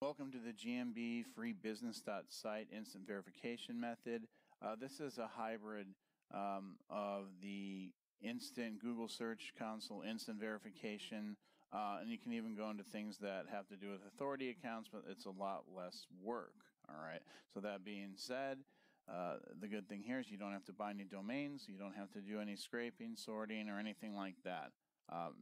Welcome to the GMB free business.site instant verification method. This is a hybrid of the instant Google Search Console instant verification, and you can even go into things that have to do with authority accounts, but it's a lot less work. All right. So that being said, the good thing here is you don't have to buy any domains, you don't have to do any scraping, sorting, or anything like that.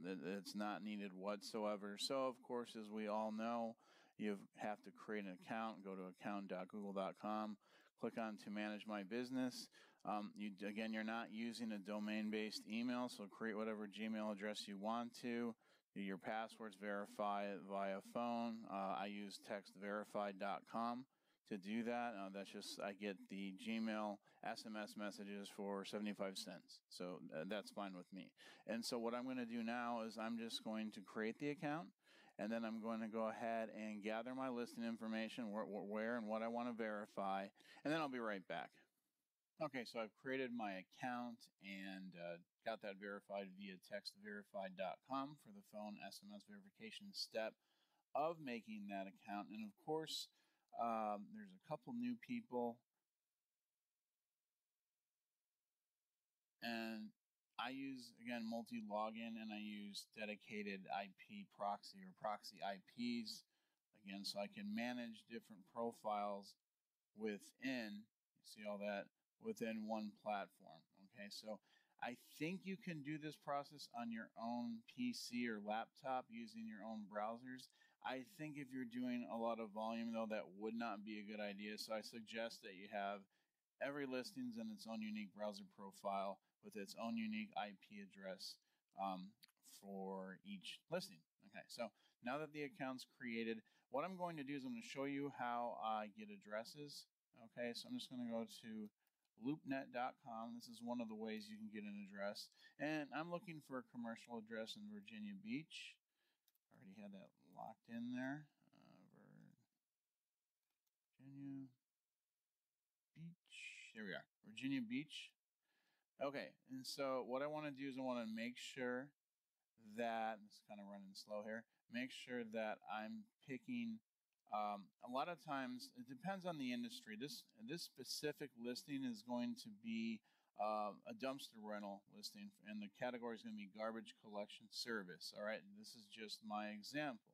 It's not needed whatsoever. So, of course, as we all know, you have to create an account, go to account.google.com, click on to manage my business. Again, you're not using a domain-based email, so create whatever Gmail address you want to. Do your passwords, verify it via phone. I use textverified.com. To do that, that's just I get the Gmail SMS messages for 75 cents. So that's fine with me. And so what I'm going to do now is I'm just going to create the account, and then I'm going to go ahead and gather my listing information, where and what I want to verify, and then I'll be right back. Okay, so I've created my account and got that verified via textverified.com for the phone SMS verification step of making that account. And of course, there's a couple new people, and I use, again, multi-login, and I use dedicated IP proxy or proxy IPs, again, so I can manage different profiles within, you see all that, within one platform. Okay, so I think you can do this process on your own PC or laptop using your own browsers. I think if you're doing a lot of volume, though, that would not be a good idea. So I suggest that you have every listing's in its own unique browser profile with its own unique IP address for each listing. Okay, so now that the account's created, what I'm going to do is I'm going to show you how I get addresses. Okay, so I'm just going to go to loopnet.com. This is one of the ways you can get an address. And I'm looking for a commercial address in Virginia Beach. I already had that locked in there. Virginia Beach. There we are. Virginia Beach. Okay, and so what I want to do is I want to make sure that, it's kind of running slow here, make sure that I'm picking, a lot of times, it depends on the industry. This specific listing is going to be a dumpster rental listing, and the category is going to be garbage collection service. All right, this is just my example.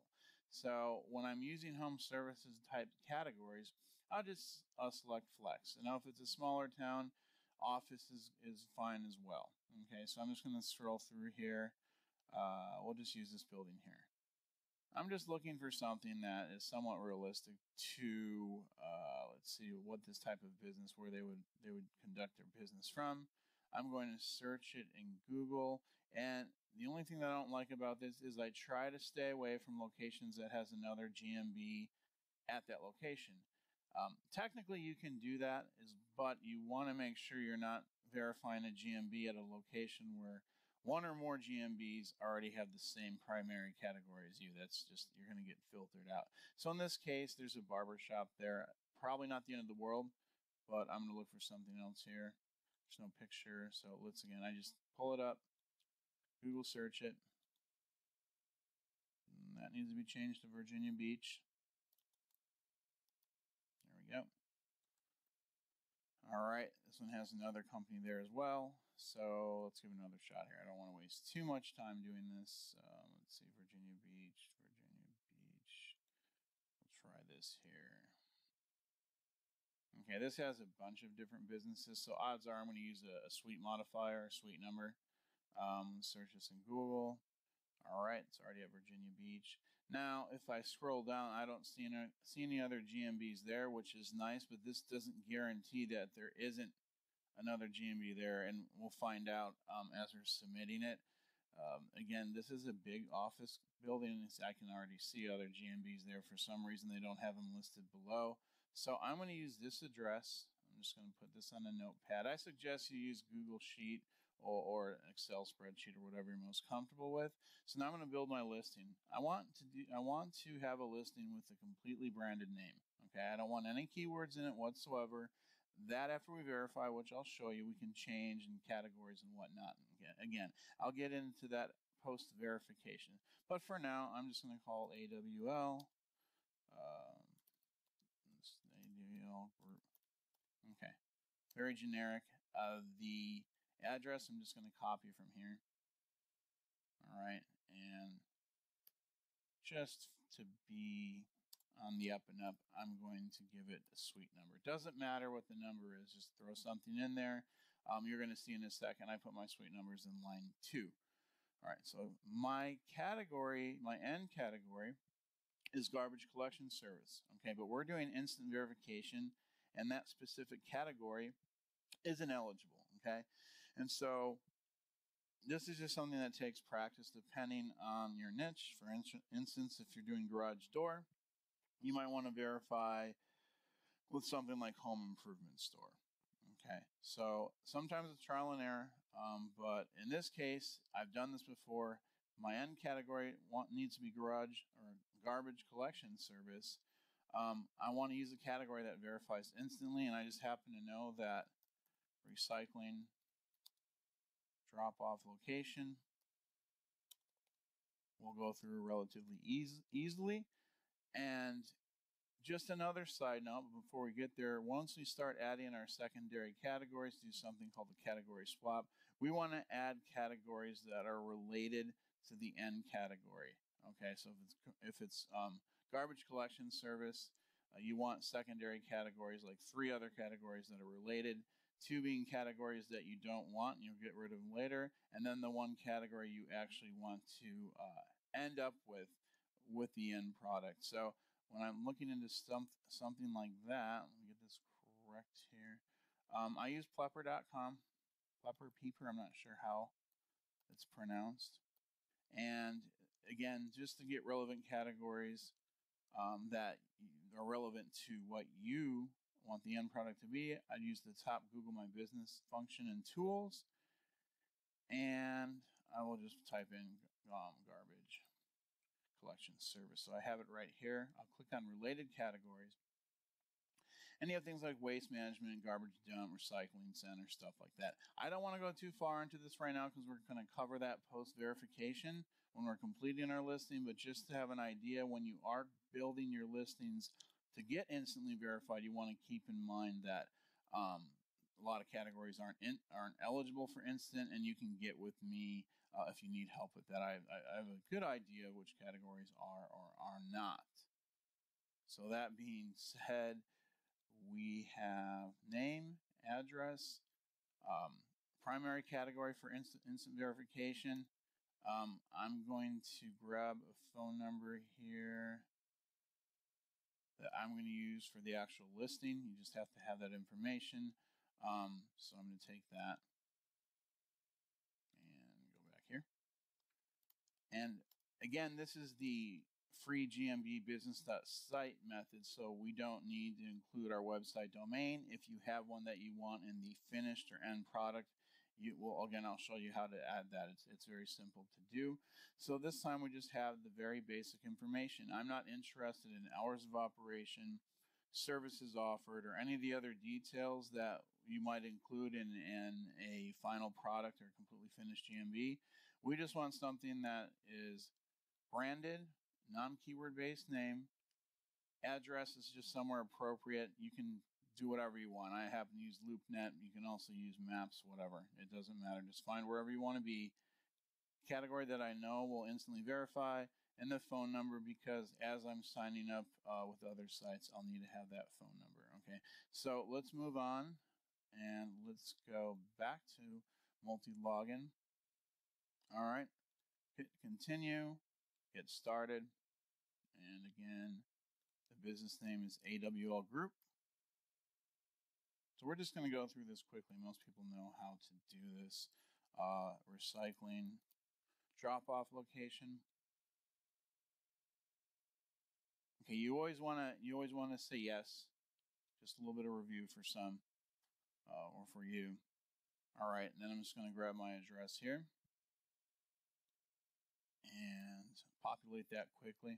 So when I'm using home services type categories, I'll select flex. And now if it's a smaller town, office is fine as well. Okay, so I'm just going to scroll through here. We'll just use this building here. I'm just looking for something that is somewhat realistic to, let's see what this type of business, where they would conduct their business from. I'm going to search it in Google, and the only thing that I don't like about this is I try to stay away from locations that has another GMB at that location. Technically, you can do that, but you want to make sure you're not verifying a GMB at a location where one or more GMBs already have the same primary category as you. That's just, you're going to get filtered out. So in this case, there's a barber shop there. Probably not the end of the world, but I'm going to look for something else here. There's no picture, so again, I just pull it up, Google search it. And that needs to be changed to Virginia Beach. There we go. All right, this one has another company there as well. So let's give it another shot here. I don't want to waste too much time doing this. Let's see, Virginia Beach. We'll try this here. Okay, this has a bunch of different businesses, so odds are I'm going to use a suite modifier, a suite number. Search this in Google. All right, it's already at Virginia Beach. Now, if I scroll down, I don't see any other GMBs there, which is nice, but this doesn't guarantee that there isn't another GMB there, and we'll find out as we're submitting it. Again, this is a big office building. I can already see other GMBs there. For some reason, they don't have them listed below. So I'm going to use this address. I'm just going to put this on a notepad. I suggest you use Google Sheet or an Excel spreadsheet or whatever you're most comfortable with. So now I'm going to build my listing. I want to have a listing with a completely branded name. Okay, I don't want any keywords in it whatsoever. That, after we verify, which I'll show you, we can change in categories and whatnot. Again, I'll get into that post verification. But for now, I'm just going to call AWL very generic. The address I'm just going to copy from here. All right, and just to be on the up and up, I'm going to give it a suite number. It doesn't matter what the number is, just throw something in there. You're going to see in a second, I put my suite numbers in line 2. All right, so my category, my end category, is garbage collection service. Okay, but we're doing instant verification, and that specific category isn't eligible. Okay, and so this is just something that takes practice depending on your niche. For instance, if you're doing garage door, you might want to verify with something like home improvement store. Okay, so sometimes it's trial and error, but in this case, I've done this before. My end category needs to be garage or garbage collection service. I want to use a category that verifies instantly, and I just happen to know that recycling drop-off location will go through relatively easily. And just another side note before we get there, once we start adding our secondary categories, do something called the category swap. We want to add categories that are related to the end category. Okay, so if it's garbage collection service, you want secondary categories like 3 other categories that are related, 2 being categories that you don't want, and you'll get rid of them later, and then the 1 category you actually want to end up with the end product. So when I'm looking into something like that, let me get this correct here. I use plepper.com, Peeper, I'm not sure how it's pronounced. And again, just to get relevant categories that are relevant to what you want the end product to be, I'd use the top Google My Business function and tools, and I will just type in garbage collection service. So I have it right here. I'll click on related categories, and you have things like waste management, garbage dump, recycling center, stuff like that. I don't want to go too far into this right now because we're going to cover that post verification when we're completing our listing, but just to have an idea, when you are building your listings to get instantly verified, you want to keep in mind that a lot of categories aren't eligible for instant, and you can get with me if you need help with that. I have a good idea which categories are or are not. So that being said, we have name, address, primary category for instant verification. I'm going to grab a phone number here that I'm going to use for the actual listing. You just have to have that information. So I'm going to take that and go back here. And again, this is the free GMB business.site method, so we don't need to include our website domain. If you have one that you want in the finished or end product, I'll show you how to add that. It's very simple to do. So this time we just have the very basic information. I'm not interested in hours of operation, services offered, or any of the other details that you might include in a final product or completely finished GMB. We just want something that is branded, non-keyword based name. Address is just somewhere appropriate. You can do whatever you want. I happen to use LoopNet. You can also use Maps, whatever. It doesn't matter. Just find wherever you want to be. Category that I know will instantly verify, and the phone number, because as I'm signing up with other sites, I'll need to have that phone number. Okay, so let's move on, and let's go back to multi-login. All right, hit continue, get started, and again, the business name is AWL Group. So we're just going to go through this quickly. Most people know how to do this. Recycling drop-off location. Okay, you always want to say yes. Just a little bit of review for some or for you. All right, and then I'm just going to grab my address here and populate that quickly.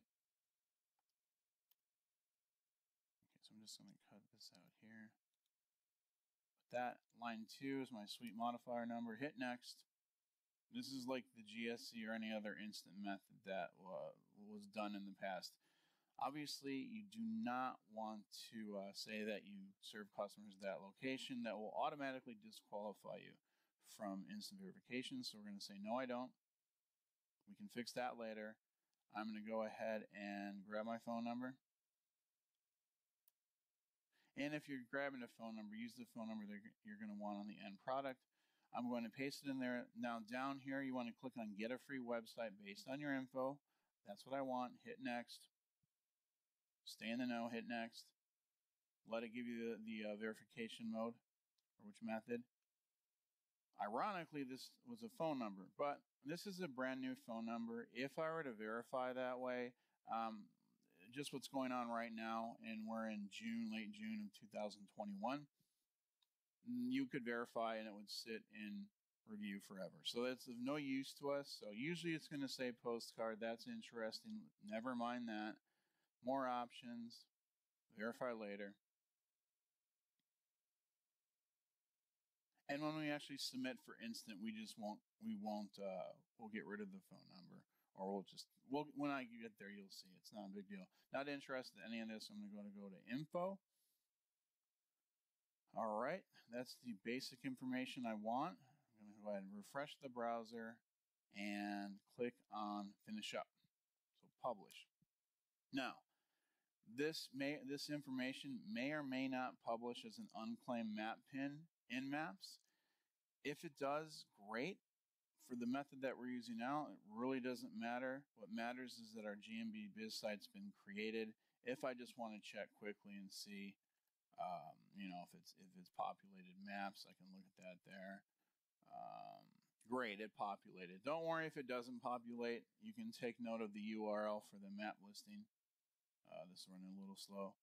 Okay, so I'm just going to cut this out here. That line 2 is my suite modifier number. Hit next. This is like the GSC or any other instant method that was done in the past. Obviously, you do not want to say that you serve customers at that location. That will automatically disqualify you from instant verification. So we're going to say, no, I don't. We can fix that later. I'm going to go ahead and grab my phone number. And if you're grabbing a phone number, use the phone number that you're going to want on the end product. I'm going to paste it in there. Now down here, you want to click on Get a Free Website based on your info. That's what I want. Hit Next. Stay in the know, hit Next. Let it give you the verification mode, or which method. Ironically, this was a phone number, but this is a brand new phone number. If I were to verify that way, just what's going on right now, and we're in June, late June of 2021, you could verify and it would sit in review forever. So that's of no use to us. So usually it's going to say postcard. That's interesting. Never mind that. More options, verify later. And when we actually submit for instant, we'll get rid of the phone number, or when I get there, you'll see it's not a big deal. Not interested in any of this. I'm going to go to info. All right, that's the basic information I want. I'm going to go ahead and refresh the browser and click on finish up. So publish. Now, this information may or may not publish as an unclaimed map pin in Maps. If it does, great. For the method that we're using now, it really doesn't matter. What matters is that our GMB biz site's been created. If I just want to check quickly and see, if it's populated Maps, I can look at that there. Great, it populated. Don't worry if it doesn't populate. You can take note of the URL for the map listing. This is running a little slow.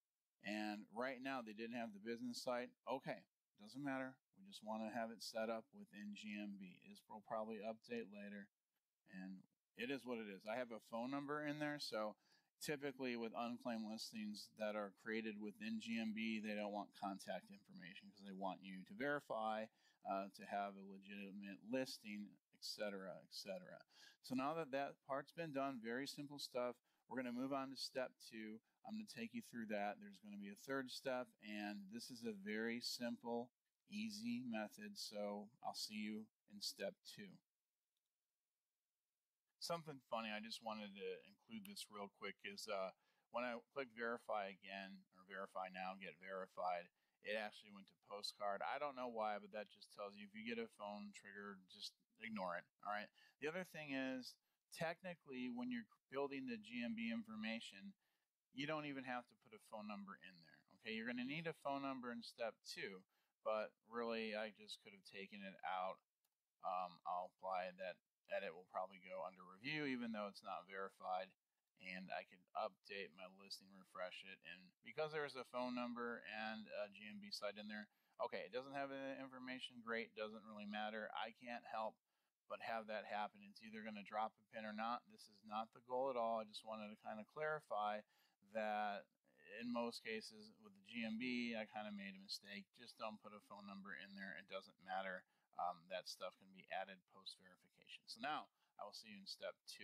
And right now they didn't have the business site. Okay, doesn't matter. We just want to have it set up within GMB. This will probably update later. And it is what it is. I have a phone number in there. So typically with unclaimed listings that are created within GMB, they don't want contact information because they want you to verify, to have a legitimate listing, etc., etc. So now that that part's been done, very simple stuff. We're going to move on to step 2. I'm going to take you through that. There's going to be a third step, and this is a very simple, easy method. So I'll see you in step 2. Something funny, I just wanted to include this real quick, is when I click verify again, or verify now, get verified, it actually went to postcard. I don't know why, but that just tells you if you get a phone trigger, just ignore it. All right. The other thing is, technically, when you're building the GMB information, you don't even have to put a phone number in there. Okay, you're going to need a phone number in step 2, but really, I just could have taken it out. I'll apply that. Edit will probably go under review, even though it's not verified. And I could update my listing, refresh it, and because there's a phone number and a GMB site in there, okay, it doesn't have the information, great, doesn't really matter. I can't help but have that happen. It's either going to drop a pin or not. This is not the goal at all. I just wanted to kind of clarify that in most cases with the GMB, I kind of made a mistake. Just don't put a phone number in there. It doesn't matter. That stuff can be added post-verification. So now I will see you in step 2.